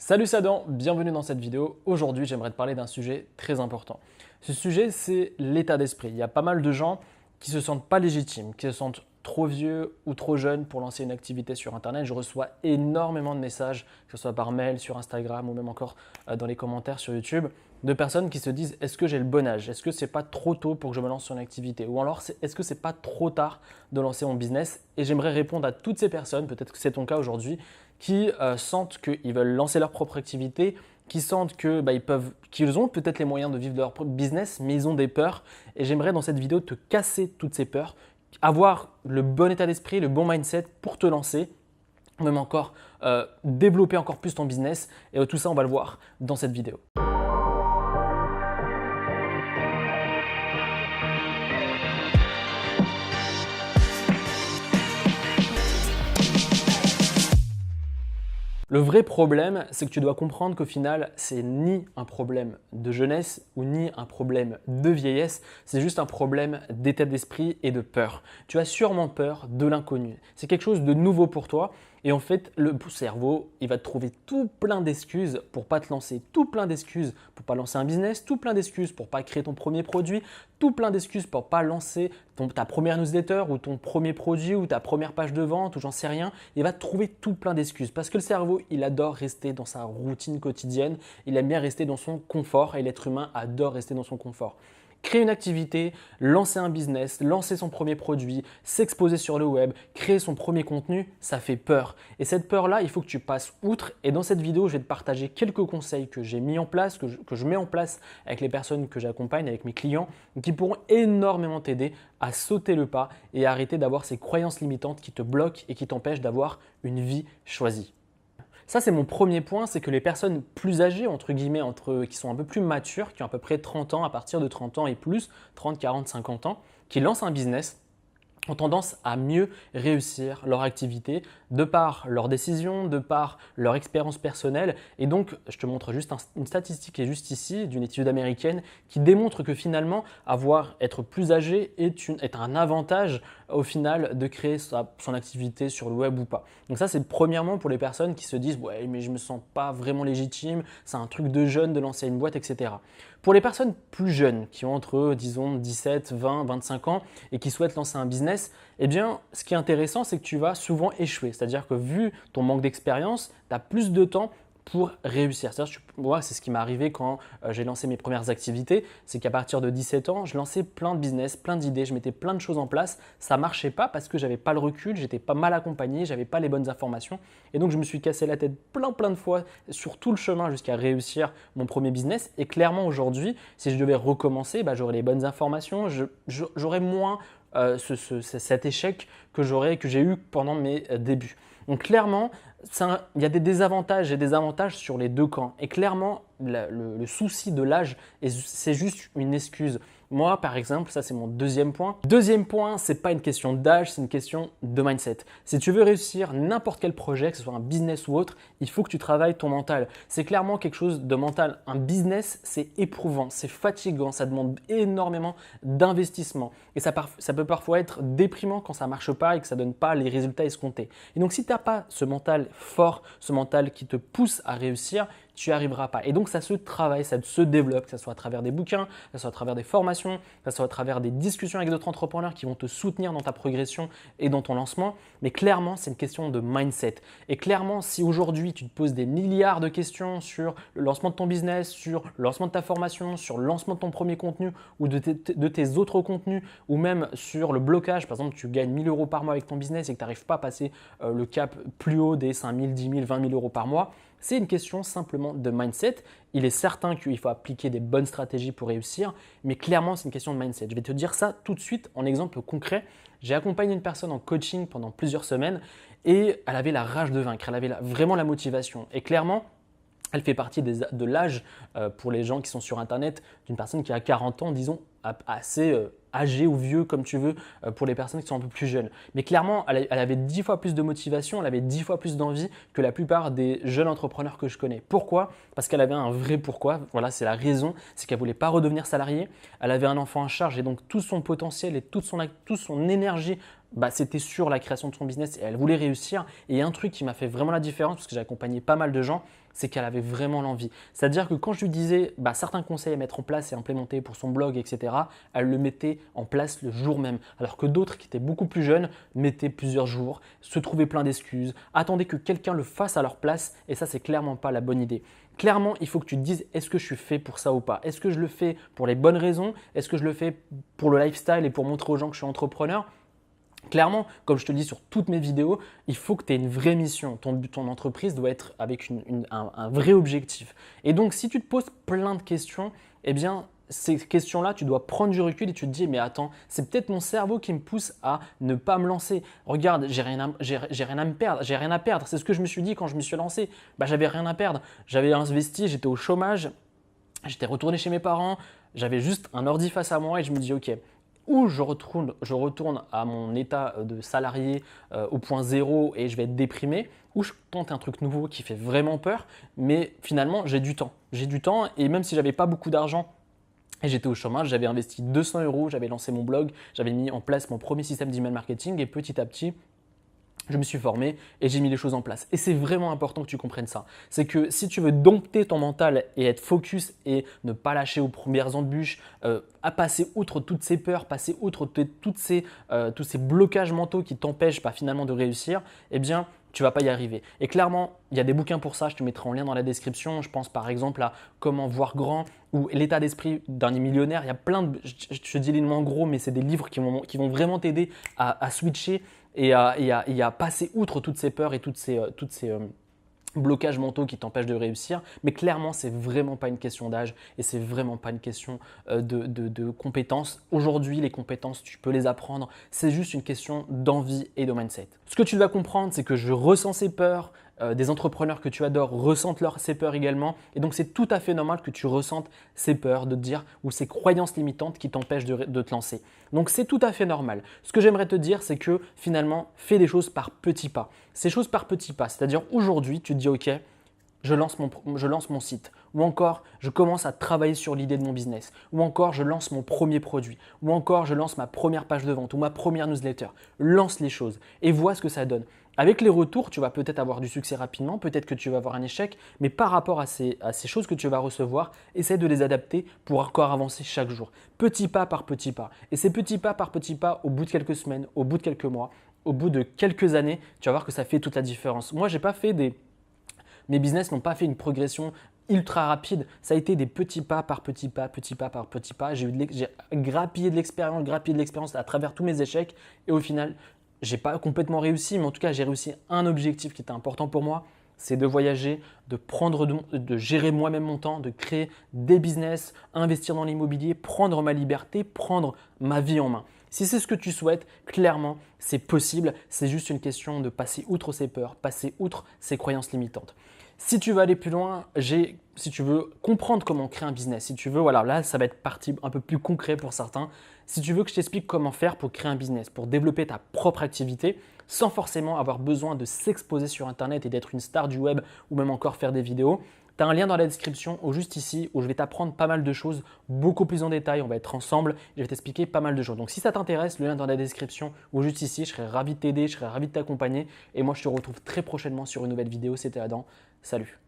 Salut c'est Adam, bienvenue dans cette vidéo. Aujourd'hui, j'aimerais te parler d'un sujet très important. Ce sujet, c'est l'état d'esprit. Il y a pas mal de gens qui se sentent pas légitimes, qui se sentent trop vieux ou trop jeunes pour lancer une activité sur Internet. Je reçois énormément de messages, que ce soit par mail, sur Instagram ou même encore dans les commentaires sur YouTube, de personnes qui se disent est-ce que j'ai le bon âge? Est-ce que c'est pas trop tôt pour que je me lance sur une activité? Ou alors est-ce que c'est pas trop tard de lancer mon business? Et j'aimerais répondre à toutes ces personnes, peut-être que c'est ton cas aujourd'hui, qui sentent qu'ils veulent lancer leur propre activité, qui sentent qu'ils ont peut-être les moyens de vivre de leur propre business, mais ils ont des peurs. Et j'aimerais dans cette vidéo te casser toutes ces peurs, avoir le bon état d'esprit, le bon mindset pour te lancer, même encore développer encore plus ton business. Et tout ça, on va le voir dans cette vidéo. Le vrai problème, c'est que tu dois comprendre qu'au final, c'est ni un problème de jeunesse ou ni un problème de vieillesse, c'est juste un problème d'état d'esprit et de peur. Tu as sûrement peur de l'inconnu. C'est quelque chose de nouveau pour toi et en fait, le cerveau, il va te trouver tout plein d'excuses pour pas te lancer, tout plein d'excuses pour pas lancer un business, tout plein d'excuses pour pas créer ton premier produit, tout plein d'excuses pour pas lancer ta première newsletter ou ton premier produit ou ta première page de vente ou j'en sais rien. Il va te trouver tout plein d'excuses parce que le cerveau, il adore rester dans sa routine quotidienne, il aime bien rester dans son confort et l'être humain adore rester dans son confort. Créer une activité, lancer un business, lancer son premier produit, s'exposer sur le web, créer son premier contenu, ça fait peur. Et cette peur-là, il faut que tu passes outre. Et dans cette vidéo, je vais te partager quelques conseils que j'ai mis en place, que je mets en place avec les personnes que j'accompagne, avec mes clients, qui pourront énormément t'aider à sauter le pas et à arrêter d'avoir ces croyances limitantes qui te bloquent et qui t'empêchent d'avoir une vie choisie. Ça, c'est mon premier point, c'est que les personnes plus âgées, entre guillemets, qui sont un peu plus matures, qui ont à peu près 30 ans, à partir de 30 ans et plus, 30, 40, 50 ans, qui lancent un business, ont tendance à mieux réussir leur activité de par leurs décisions, de par leur expérience personnelle. Et donc, je te montre juste une statistique qui est juste ici, d'une étude américaine, qui démontre que finalement, être plus âgé est un avantage au final de créer son activité sur le web ou pas. Donc ça, c'est premièrement pour les personnes qui se disent « ouais, mais je ne me sens pas vraiment légitime, c'est un truc de jeune de lancer une boîte, etc. » Pour les personnes plus jeunes, qui ont entre, disons, 17, 20, 25 ans et qui souhaitent lancer un business, eh bien, ce qui est intéressant, c'est que tu vas souvent échouer. C'est-à-dire que vu ton manque d'expérience, tu as plus de temps pour réussir. Moi, c'est ce qui m'est arrivé quand j'ai lancé mes premières activités. C'est qu'à partir de 17 ans, je lançais plein de business, plein d'idées, je mettais plein de choses en place. Ça ne marchait pas parce que je n'avais pas le recul, j'étais pas mal accompagné, je n'avais pas les bonnes informations. Et donc, je me suis cassé la tête plein de fois sur tout le chemin jusqu'à réussir mon premier business. Et clairement, aujourd'hui, si je devais recommencer, j'aurais les bonnes informations, j'aurais moins cet échec que j'ai eu pendant mes débuts. Donc clairement, il y a des désavantages et des avantages sur les deux camps. Et clairement, le souci de l'âge, c'est juste une excuse. Moi, par exemple, ça c'est mon deuxième point. Deuxième point, c'est pas une question d'âge, c'est une question de mindset. Si tu veux réussir n'importe quel projet, que ce soit un business ou autre, il faut que tu travailles ton mental. C'est clairement quelque chose de mental. Un business, c'est éprouvant, c'est fatigant, ça demande énormément d'investissement. Et ça peut parfois être déprimant quand ça marche pas et que ça donne pas les résultats escomptés. Et donc, si tu n'as pas ce mental fort, ce mental qui te pousse à réussir, tu n'y arriveras pas. Et donc, ça se travaille, ça se développe, que ce soit à travers des bouquins, que ce soit à travers des formations, que ce soit à travers des discussions avec d'autres entrepreneurs qui vont te soutenir dans ta progression et dans ton lancement. Mais clairement, c'est une question de mindset. Et clairement, si aujourd'hui, tu te poses des milliards de questions sur le lancement de ton business, sur le lancement de ta formation, sur le lancement de ton premier contenu ou de tes autres contenus, ou même sur le blocage, par exemple, tu gagnes 1 000 € par mois avec ton business et que tu n'arrives pas à passer le cap plus haut des 5 000, 10 000, 20 000 € par mois, c'est une question simplement de mindset. Il est certain qu'il faut appliquer des bonnes stratégies pour réussir, mais clairement, c'est une question de mindset. Je vais te dire ça tout de suite en exemple concret. J'ai accompagné une personne en coaching pendant plusieurs semaines et elle avait la rage de vaincre, elle avait vraiment la motivation. Et clairement, elle fait partie de l'âge pour les gens qui sont sur Internet d'une personne qui a 40 ans, disons, assez âgé ou vieux comme tu veux pour les personnes qui sont un peu plus jeunes. Mais clairement, elle avait 10 fois plus de motivation, elle avait 10 fois plus d'envie que la plupart des jeunes entrepreneurs que je connais. Pourquoi? Parce qu'elle avait un vrai pourquoi. Voilà, c'est la raison, c'est qu'elle ne voulait pas redevenir salariée. Elle avait un enfant en charge et donc tout son potentiel et toute son énergie c'était sur la création de son business et elle voulait réussir. Et un truc qui m'a fait vraiment la différence, parce que j'ai accompagné pas mal de gens, c'est qu'elle avait vraiment l'envie. C'est-à-dire que quand je lui disais certains conseils à mettre en place et implémenter pour son blog, etc., elle le mettait en place le jour même. Alors que d'autres qui étaient beaucoup plus jeunes mettaient plusieurs jours, se trouvaient plein d'excuses, attendaient que quelqu'un le fasse à leur place et ça, c'est clairement pas la bonne idée. Clairement, il faut que tu te dises, est-ce que je suis fait pour ça ou pas? Est-ce que je le fais pour les bonnes raisons? Est-ce que je le fais pour le lifestyle et pour montrer aux gens que je suis entrepreneur? Clairement, comme je te le dis sur toutes mes vidéos, il faut que tu aies une vraie mission. Ton entreprise doit être avec un vrai objectif. Et donc, si tu te poses plein de questions, eh bien, ces questions-là, tu dois prendre du recul et tu te dis, mais attends, c'est peut-être mon cerveau qui me pousse à ne pas me lancer. Regarde, j'ai rien à me perdre, j'ai rien à perdre. C'est ce que je me suis dit quand je me suis lancé. J'avais rien à perdre. J'avais investi, j'étais au chômage, j'étais retourné chez mes parents, j'avais juste un ordi face à moi et je me dis, ok, ou je retourne à mon état de salarié au point zéro et je vais être déprimé, ou je tente un truc nouveau qui fait vraiment peur, mais finalement j'ai du temps. J'ai du temps et même si j'avais pas beaucoup d'argent et j'étais au chômage, j'avais investi 200 €, j'avais lancé mon blog, j'avais mis en place mon premier système d'email marketing et petit à petit, je me suis formé et j'ai mis les choses en place. Et c'est vraiment important que tu comprennes ça. C'est que si tu veux dompter ton mental et être focus et ne pas lâcher aux premières embûches, à passer outre toutes ces peurs, passer outre tous ces blocages mentaux qui t'empêchent finalement de réussir, eh bien, tu ne vas pas y arriver. Et clairement, il y a des bouquins pour ça, je te mettrai en lien dans la description. Je pense par exemple à Comment voir grand ou L'état d'esprit d'un millionnaire. Il y a plein de, je te dis les noms en gros, mais c'est des livres qui vont vraiment t'aider à switcher et à passer outre toutes ces peurs et toutes ces blocages mentaux qui t'empêchent de réussir. Mais clairement, ce n'est vraiment pas une question d'âge et ce n'est vraiment pas une question de compétences. Aujourd'hui, les compétences, tu peux les apprendre. C'est juste une question d'envie et de mindset. Ce que tu dois comprendre, c'est que je ressens ces peurs. Des entrepreneurs que tu adores ressentent ces peurs également. Et donc, c'est tout à fait normal que tu ressentes ces peurs de te dire ou ces croyances limitantes qui t'empêchent de te lancer. Donc, c'est tout à fait normal. Ce que j'aimerais te dire, c'est que finalement, fais les choses par petits pas. Ces choses par petits pas, c'est-à-dire aujourd'hui, tu te dis « Ok, je lance mon site » ou encore « Je commence à travailler sur l'idée de mon business » ou encore « Je lance mon premier produit » ou encore « Je lance ma première page de vente » ou ma première newsletter. Lance les choses et vois ce que ça donne. Avec les retours, tu vas peut-être avoir du succès rapidement, peut-être que tu vas avoir un échec, mais par rapport à ces choses que tu vas recevoir, essaie de les adapter pour encore avancer chaque jour, petit pas par petit pas. Et ces petits pas par petits pas, au bout de quelques semaines, au bout de quelques mois, au bout de quelques années, tu vas voir que ça fait toute la différence. Moi, mes business n'ont pas fait une progression ultra rapide. Ça a été des petits pas par petits pas, petit pas par petit pas. J'ai grappillé de l'expérience à travers tous mes échecs et au final, j'ai pas complètement réussi, mais en tout cas, j'ai réussi un objectif qui était important pour moi, c'est de voyager, de gérer moi-même mon temps, de créer des business, investir dans l'immobilier, prendre ma liberté, prendre ma vie en main. Si c'est ce que tu souhaites, clairement, c'est possible. C'est juste une question de passer outre ces peurs, passer outre ces croyances limitantes. Si tu veux aller plus loin, si tu veux comprendre comment créer un business, si tu veux, voilà, là, ça va être partie un peu plus concret pour certains. Si tu veux que je t'explique comment faire pour créer un business, pour développer ta propre activité, sans forcément avoir besoin de s'exposer sur Internet et d'être une star du web ou même encore faire des vidéos, tu as un lien dans la description ou juste ici où je vais t'apprendre pas mal de choses beaucoup plus en détail. On va être ensemble et je vais t'expliquer pas mal de choses. Donc si ça t'intéresse, le lien dans la description ou juste ici, je serais ravi de t'aider, je serais ravi de t'accompagner. Et moi, je te retrouve très prochainement sur une nouvelle vidéo. C'était Adam. Salut!